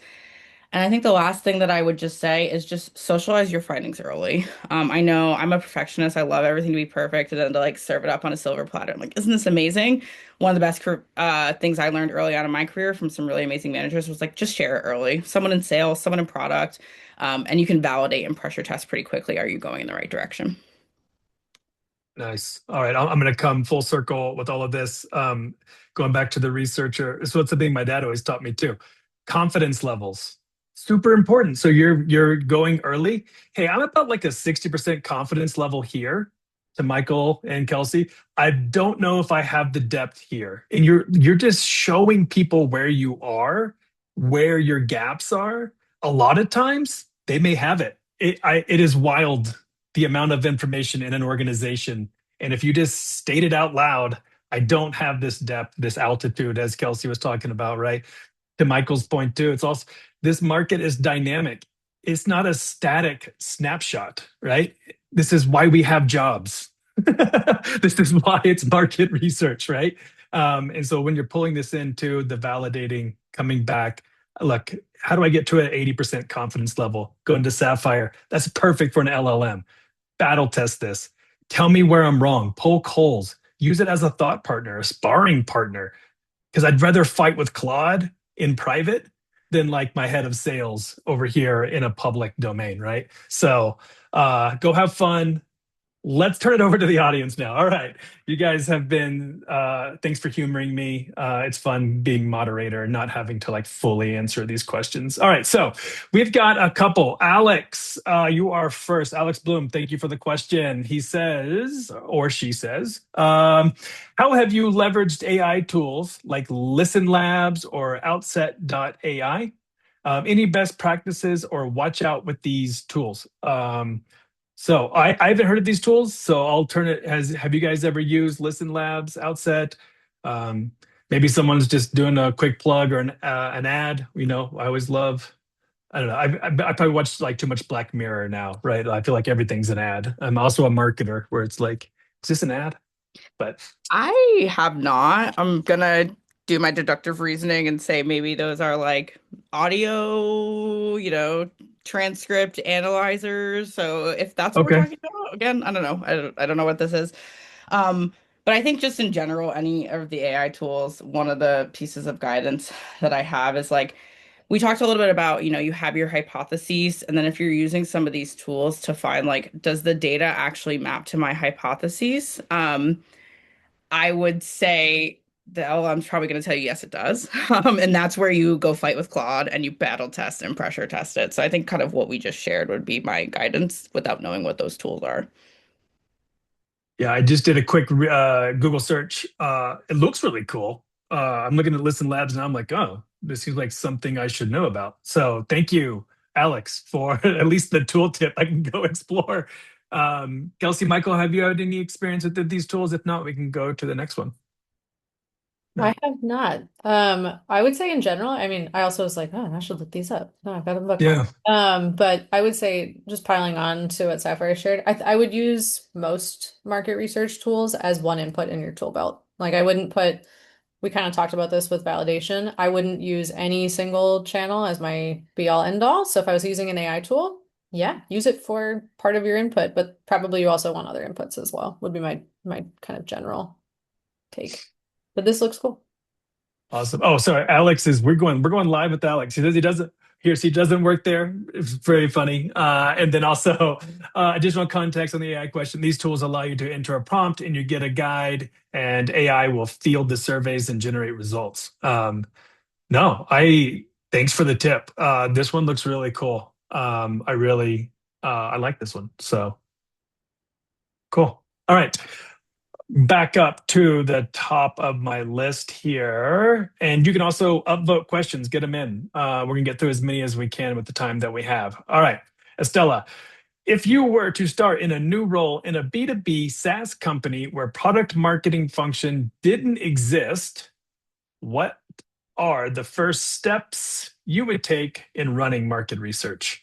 And I think the last thing that I would just say is just socialize your findings early. I know I'm a perfectionist. I love everything to be perfect and then to like serve it up on a silver platter. I'm like, isn't this amazing? One of the best things I learned early on in my career from some really amazing managers was like, just share it early. Someone in sales, someone in product, and you can validate and pressure test pretty quickly. Are you going in the right direction? Nice. All right. I'm going to come full circle with all of this. Going back to the researcher. So it's the thing my dad always taught me too. Confidence levels, super important. So you're going early. Hey, I'm about like a 60% confidence level here to Michael and Kelsey. I don't know if I have the depth here. And you're just showing people where you are, where your gaps are. A lot of times they may have it. It is wild the amount of information in an organization. And if you just state it out loud, I don't have this depth, this altitude, as Kelsey was talking about, right? To Michael's point, too, it's also this market is dynamic. It's not a static snapshot, right? This is why we have jobs. This is why it's market research, right? And so when you're pulling this into the validating, coming back, look, how do I get to an 80% confidence level? Go into Sapphire. That's perfect for an LLM. Battle test this. Tell me where I'm wrong. Poke holes. Use it as a thought partner, a sparring partner. Because I'd rather fight with Claude in private than like my head of sales over here in a public domain, right? So go have fun. Let's turn it over to the audience now. All right. You guys have been, thanks for humoring me. It's fun being moderator and not having to like fully answer these questions. All right. So we've got a couple. Alex, you are first. Alex Bloom, thank you for the question. He says, or she says, how have you leveraged AI tools like Listen Labs or Outset.ai? Any best practices or watch out with these tools? So I haven't heard of these tools, so I'll turn it. Have you guys ever used Listen Labs, Outset? Um, Maybe someone's just doing a quick plug or an ad. I always love. I don't know. I probably watch like too much Black Mirror now, right? I feel like everything's an ad. I'm also a marketer where it's like, is this an ad? But I have not. I'm gonna do my deductive reasoning and say maybe those are like audio, transcript analyzers. So if that's what we're okay. talking about, again, I don't know. I don't know what this is. Um, but I think just in general, any of the AI tools, one of the pieces of guidance that I have is like we talked a little bit about, you have your hypotheses, and then if you're using some of these tools to find like, does the data actually map to my hypotheses? I would say the LLM's probably going to tell you, yes, it does. And that's where you go fight with Claude and you battle test and pressure test it. So I think kind of what we just shared would be my guidance without knowing what those tools are. Yeah, I just did a quick Google search. It looks really cool. I'm looking at Listen Labs and I'm like, oh, this seems like something I should know about. So thank you, Alex, for at least the tooltip I can go explore. Kelsey, Michael, have you had any experience with these tools? If not, we can go to the next one. No. I have not. I would say in general, I mean, I also was like, oh, I should look these up. No, I've got a bookmark. Yeah. But I would say just piling on to what Sapphire shared, I would use most market research tools as one input in your tool belt. Like I wouldn't put, we kind of talked about this with validation. I wouldn't use any single channel as my be all end all. So if I was using an AI tool, yeah, use it for part of your input, but probably you also want other inputs as well, would be my kind of general take. But this looks cool. Awesome. Oh, sorry. Alex is we're going live with Alex. He doesn't work there. It's very funny. And then also additional context on the AI question. These tools allow you to enter a prompt and you get a guide and AI will field the surveys and generate results. No, thanks for the tip. This one looks really cool. I like this one. So cool. All right. Back up to the top of my list here. And you can also upvote questions, get them in. We're going to get through as many as we can with the time that we have. All right, Estella, if you were to start in a new role in a B2B SaaS company where product marketing function didn't exist, what are the first steps you would take in running market research?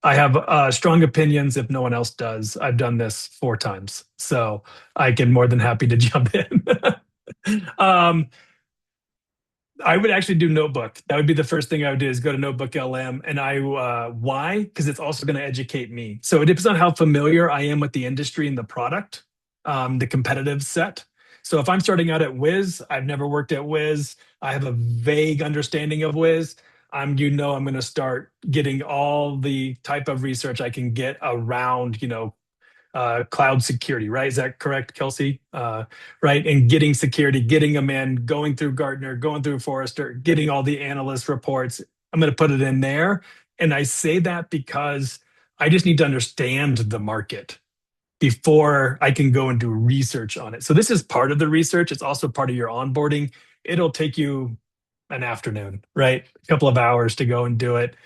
I have strong opinions if no one else does. I've done this 4 times, so I can more than happy to jump in. um, I would actually do Notebook. That would be the first thing I would do is go to Notebook LM. And why? Because it's also going to educate me. So it depends on how familiar I am with the industry and the product, the competitive set. So if I'm starting out at Wiz, I've never worked at Wiz. I have a vague understanding of Wiz. I'm going to start getting all the type of research I can get around, cloud security, right? Is that correct, Kelsey? Right. And getting security, getting them in, going through Gartner, going through Forrester, getting all the analyst reports. I'm going to put it in there. And I say that because I just need to understand the market before I can go and do research on it. So this is part of the research. It's also part of your onboarding. It'll take you an afternoon, right? A couple of hours to go and do it,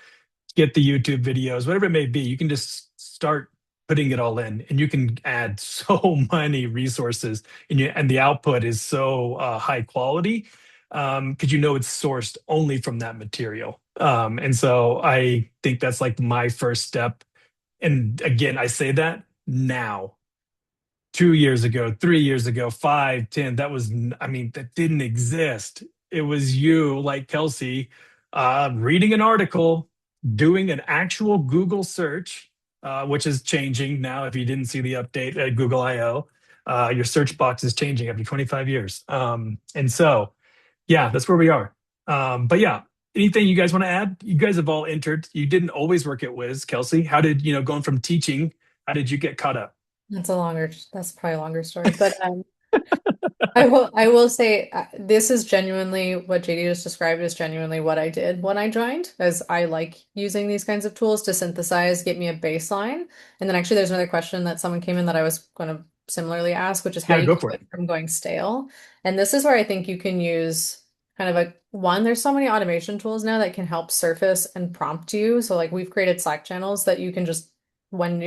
get the YouTube videos, whatever it may be. You can just start putting it all in and you can add so many resources and the output is so high quality because it's sourced only from that material. And so I think that's like my first step. And again, I say that now. 2 years ago, 3 years ago, 5, 10, that didn't exist. It was you, like Kelsey, reading an article, doing an actual Google search, which is changing now. If you didn't see the update at Google I/O, your search box is changing every 25 years. And so, yeah, that's where we are. But yeah, anything you guys want to add? You guys have all entered. You didn't always work at Wiz, Kelsey. How did, going from teaching, how did you get caught up? That's probably a longer story, but I will say this is genuinely what JD just described is genuinely what I did when I joined, as I like using these kinds of tools to synthesize, get me a baseline. And then actually there's another question that someone came in that I was going to similarly ask, which is how Yeah, you go keep for it. it from going stale. And this is where I think you can use kind of there's so many automation tools now that can help surface and prompt you. So like we've created Slack channels that you can just when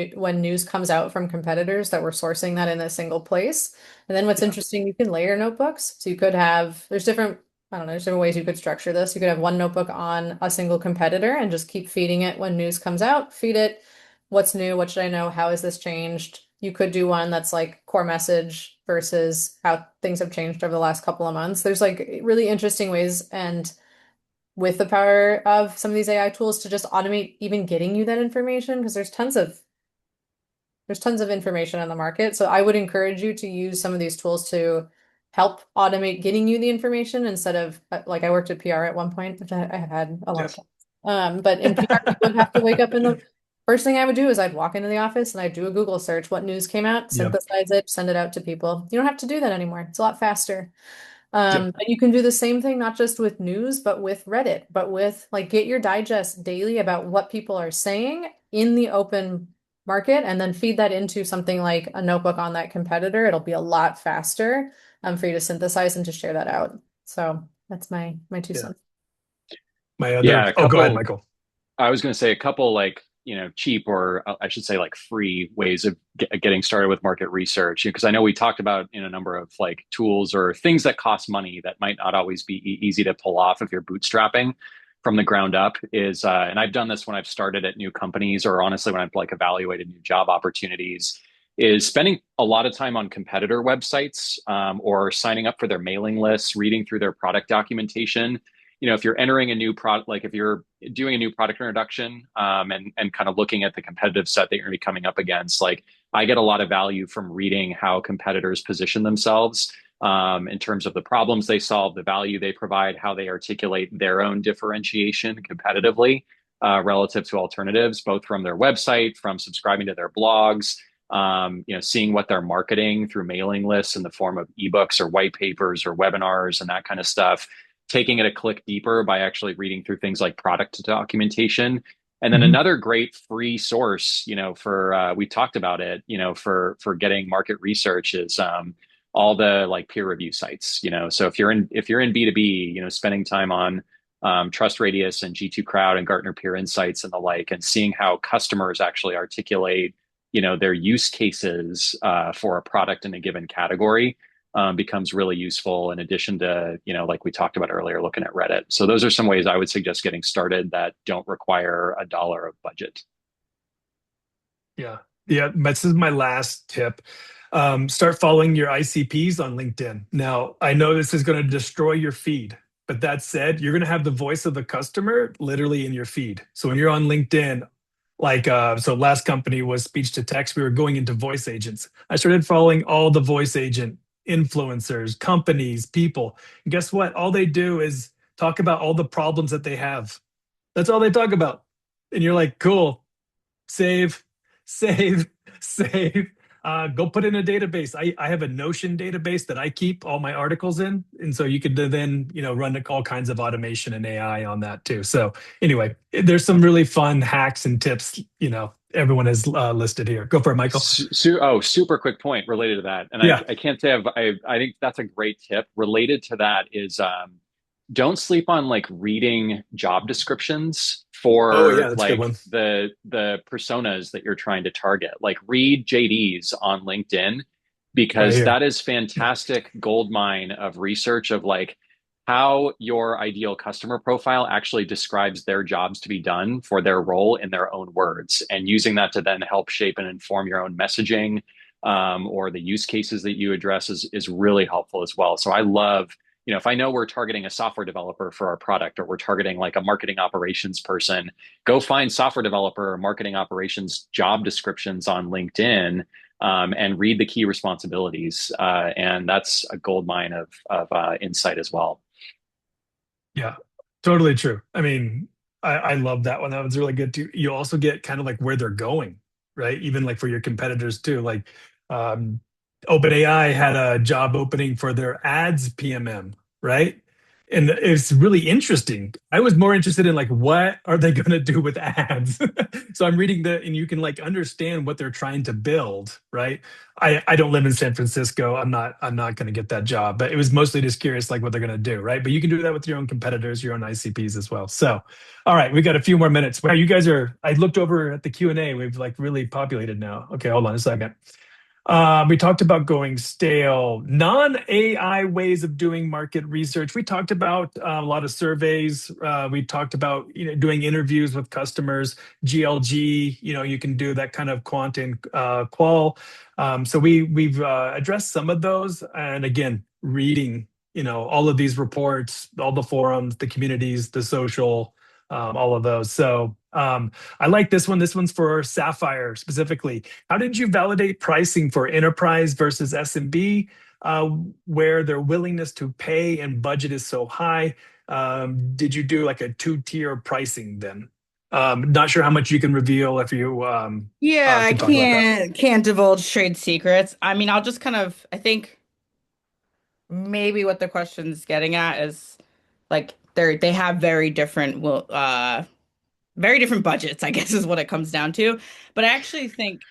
news comes out from competitors that we're sourcing that in a single place. And then what's interesting, you can layer notebooks. So you could have, there's different, I don't know, there's different ways you could structure this. You could have one notebook on a single competitor and just keep feeding it when news comes out, feed it, what's new, what should I know, how has this changed? You could do one that's like core message versus how things have changed over the last couple of months. There's like really interesting ways and with the power of some of these AI tools to just automate even getting you that information because there's tons of information on the market. So I would encourage you to use some of these tools to help automate getting you the information instead of like I worked at PR at one point, which I have had a lot of time. But in PR, you would have to wake up in the first thing I would do is I'd walk into the office and I'd do a Google search, what news came out, Yep. synthesize it, send it out to people. You don't have to do that anymore. It's a lot faster. Yep. But you can do the same thing, not just with news, but with Reddit, but with like get your digest daily about what people are saying in the open market and then feed that into something like a notebook on that competitor. It'll be a lot faster for you to synthesize and to share that out. So that's my two Yeah. cents. My other, Yeah, a oh, go ahead, couple. Michael. I was going to say a couple like, cheap or I should say like free ways of getting started with market research. Because I know we talked about in a number of like tools or things that cost money that might not always be easy to pull off if you're bootstrapping from the ground up is, and I've done this when I've started at new companies or honestly when I've like evaluated new job opportunities, is spending a lot of time on competitor websites or signing up for their mailing lists, reading through their product documentation. If you're entering a new product, like if you're doing a new product introduction and kind of looking at the competitive set that you're going to be coming up against, like I get a lot of value from reading how competitors position themselves in terms of the problems they solve, the value they provide, how they articulate their own differentiation competitively relative to alternatives, both from their website, from subscribing to their blogs, seeing what they're marketing through mailing lists in the form of ebooks or white papers or webinars and that kind of stuff, taking it a click deeper by actually reading through things like product documentation. And then Mhm. another great free source, for we talked about it, for getting market research is all the like peer review sites. So if you're in B2B, spending time on Trust Radius and G2 Crowd and Gartner Peer Insights and the like, and seeing how customers actually articulate, their use cases for a product in a given category becomes really useful in addition to, like we talked about earlier, looking at Reddit. So those are some ways I would suggest getting started that don't require a dollar of budget. Yeah. Yeah. This is my last tip. Start following your ICPs on LinkedIn. Now, I know this is going to destroy your feed, but that said, you're going to have the voice of the customer literally in your feed. So when you're on LinkedIn, like, so last company was speech to text, we were going into voice agents. I started following all the voice agent influencers, companies, people. And guess what? All they do is talk about all the problems that they have. That's all they talk about. And you're like, cool, save, save, save. Go put in a database. I have a Notion database that I keep all my articles in, and so you could then run all kinds of automation and AI on that too. So anyway, there's some really fun hacks and tips. Everyone has listed here. Go for it, Michael. Super quick point related to that. And I, Yeah. I can't say I think that's a great tip. Related to that is don't sleep on like reading job descriptions Oh yeah, for that's a good like one. the personas that you're trying to target. Like read JDs on LinkedIn Right because here. that is fantastic gold mine of research of like how your ideal customer profile actually describes their jobs to be done for their role in their own words, and using that to then help shape and inform your own messaging or the use cases that you address is really helpful as well. So I love, if I know we're targeting a software developer for our product or we're targeting like a marketing operations person, go find software developer or marketing operations job descriptions on LinkedIn and read the key responsibilities. And that's a gold mine of insight as well. Yeah, totally true. I mean, I love that one. That one's really good too. You also get kind of like where they're going, right? Even like for your competitors too. Like um, OpenAI had a job opening for their ads PMM, right? And it's really interesting. I was more interested in like what are they going to do with ads? So I'm reading and you can like understand what they're trying to build, right? I don't live in San Francisco. I'm not going to get that job, but it was mostly just curious like what they're going to do, right? But you can do that with your own competitors, your own ICPs as well. So, all right, we got a few more minutes. Wow, you guys are. I looked over at the Q&A. We've like really populated now. Okay, hold on a second. We talked about going stale, non-AI ways of doing market research. We talked about a lot of surveys. We talked about doing interviews with customers, GLG. You can do that kind of quant and qual. So we've addressed some of those, and again, reading all of these reports, all the forums, the communities, the social, all of those. So I like this one. This one's for Sapphire specifically. How did you validate pricing for enterprise versus SMB, where their willingness to pay and budget is so high? Did you do like a two-tier pricing then? Not sure how much you can reveal if you Yeah, I can talk about that. can't divulge trade secrets. I mean, I'll just kind of I think maybe what the question's getting at is like they have very different budgets, I guess is what it comes down to. But I actually think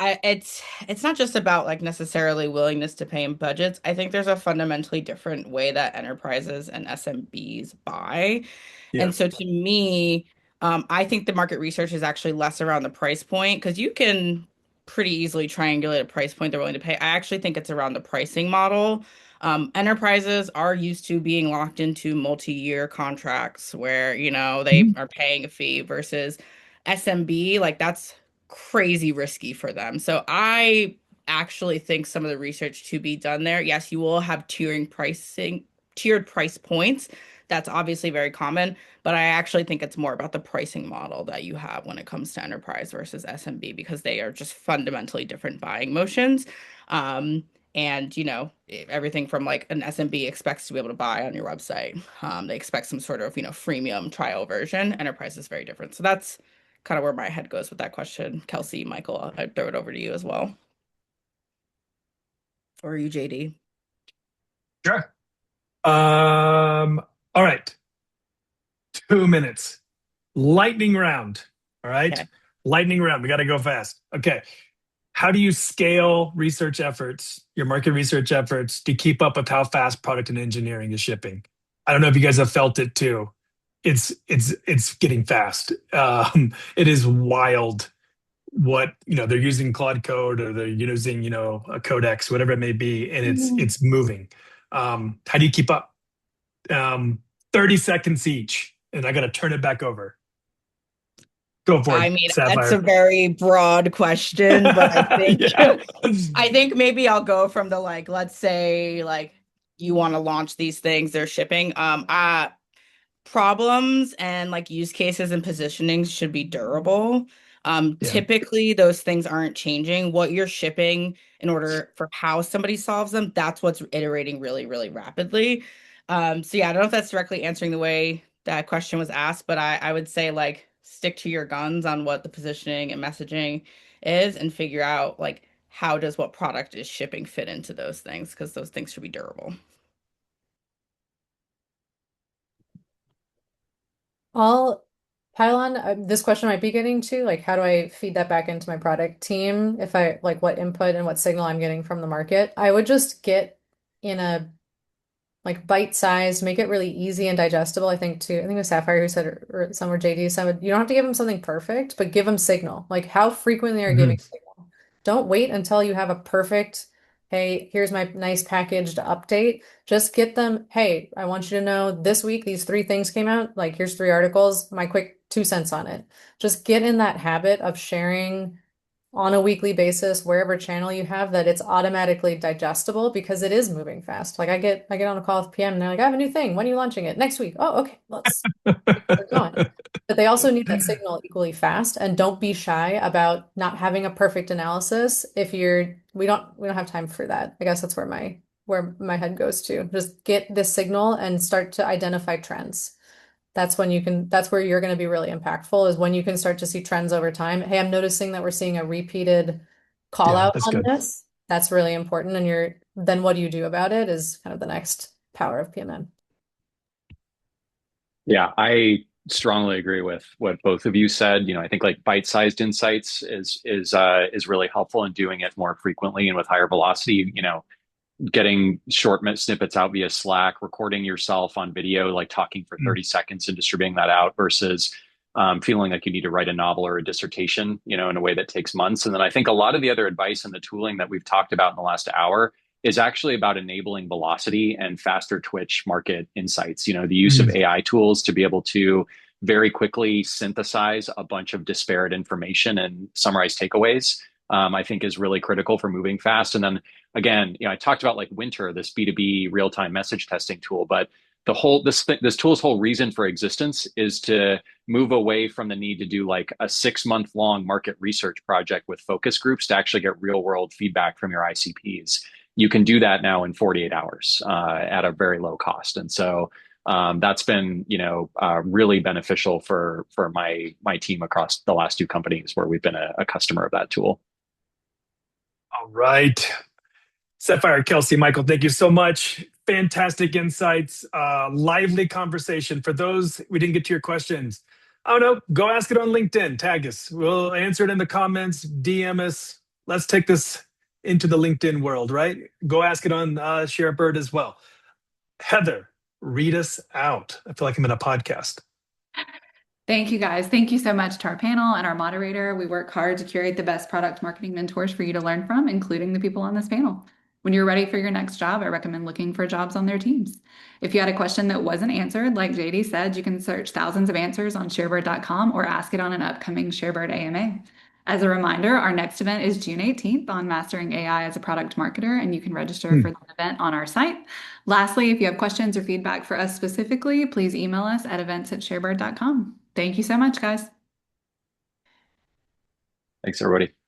It's not just about like necessarily willingness to pay in budgets. I think there's a fundamentally different way that enterprises and SMBs buy. Yeah. And so to me, I think the market research is actually less around the price point because you can pretty easily triangulate a price point they're willing to pay. I actually think it's around the pricing model. Enterprises are used to being locked into multi-year contracts where, they Mhm. are paying a fee versus SMB, like that's crazy risky for them. So I actually think some of the research to be done there, yes, you will have tiered price points. That's obviously very common, but I actually think it's more about the pricing model that you have when it comes to enterprise versus SMB because they are just fundamentally different buying motions. And everything from like an SMB expects to be able to buy on your website. They expect some sort of, freemium trial version. Enterprise is very different. So that's kind of where my head goes with that question. Kelsey, Michael, I'd throw it over to you as well. Or you, JD. Sure. All right. 2 minutes. Lightning round. All right. Okay. Lightning round. We got to go fast. Okay. How do you scale research efforts, your market research efforts, to keep up with how fast product and engineering is shipping? I don't know if you guys have felt it too. It's getting fast. It is wild what they're using Claude Code or they're using a Codex, whatever it may be, and it's moving. How do you keep up? 30 seconds each, and I got to turn it back over. Go for it, I mean, that's a Sapphire. very broad question, but I think Yeah. I think maybe I'll go from the like, let's say like you want to launch these things, they're shipping. Problems and like use cases and positionings should be durable. Yeah. Typically those things aren't changing. What you're shipping in order for how somebody solves them, that's what's iterating really, really rapidly. So yeah, I don't know if that's directly answering the way that question was asked, but I would say like stick to your guns on what the positioning and messaging is and figure out like how does what product is shipping fit into those things because those things should be durable. I'll pile on. This question might be getting to like, how do I feed that back into my product team? If I like what input and what signal I'm getting from the market, I would just get in a like bite sized, make it really easy and digestible. I think too. I think it was Sapphire who said, or somewhere JD said, you don't have to give them something perfect, but give them signal. Like how frequently are Mhm. giving signal. Don't wait until you have a perfect, hey, here's my nice package to update. Just get them, hey, I want you to know this week these three things came out. Like here's three articles, my quick 2 cents on it. Just get in that habit of sharing on a weekly basis, wherever channel you have, that it's automatically digestible because it is moving fast. Like I get on a call with PM and they're like, I have a new thing. When are you launching it? Next week. Oh, okay. Let's get going. But they also need that signal equally fast and don't be shy about not having a perfect analysis if we don't have time for that. I guess that's where my head goes to. Just get this signal and start to identify trends. That's where you're going to be really impactful is when you can start to see trends over time. Hey, I'm noticing that we're seeing a repeated call Yeah, out that's on good. this. That's really important. And then what do you do about it is kind of the next power of PMM. Yeah, I strongly agree with what both of you said. I think like bite-sized insights is really helpful in doing it more frequently and with higher velocity. Getting short snippets out via Slack, recording yourself on video, like talking for Mm. 30 seconds and distributing that out versus feeling like you need to write a novel or a dissertation, in a way that takes months. And then I think a lot of the other advice and the tooling that we've talked about in the last hour is actually about enabling velocity and faster twitch market insights. The use of Mm. AI tools to be able to very quickly synthesize a bunch of disparate information and summarize takeaways, I think is really critical for moving fast. And then again, I talked about like Winter, this B2B real-time message testing tool, but this tool's whole reason for existence is to move away from the need to do like a 6 month long market research project with focus groups to actually get real world feedback from your ICPs. You can do that now in 48 hours at a very low cost. And so that's been really beneficial for my team across the last two companies where we've been a customer of that tool. All right. Sapphire, Kelsey, Michael, thank you so much. Fantastic insights, lively conversation. For those we didn't get to your questions, I don't know, go ask it on LinkedIn, tag us. We'll answer it in the comments, DM us, let's take this into the LinkedIn world, right? Go ask it on ShareBird as well. Heather, read us out. I feel like I'm in a podcast. Thank you guys. Thank you so much to our panel and our moderator. We work hard to curate the best product marketing mentors for you to learn from, including the people on this panel. When you're ready for your next job, I recommend looking for jobs on their teams. If you had a question that wasn't answered, like JD said, you can search thousands of answers on sharebird.com or ask it on an upcoming ShareBird AMA. As a reminder, our next event is June 18th on Mastering AI as a Product Marketer, and you can register for that event on our site. Lastly, if you have questions or feedback for us specifically, please email us at events@sharebird.com. Thank you so much, guys. Thanks, everybody.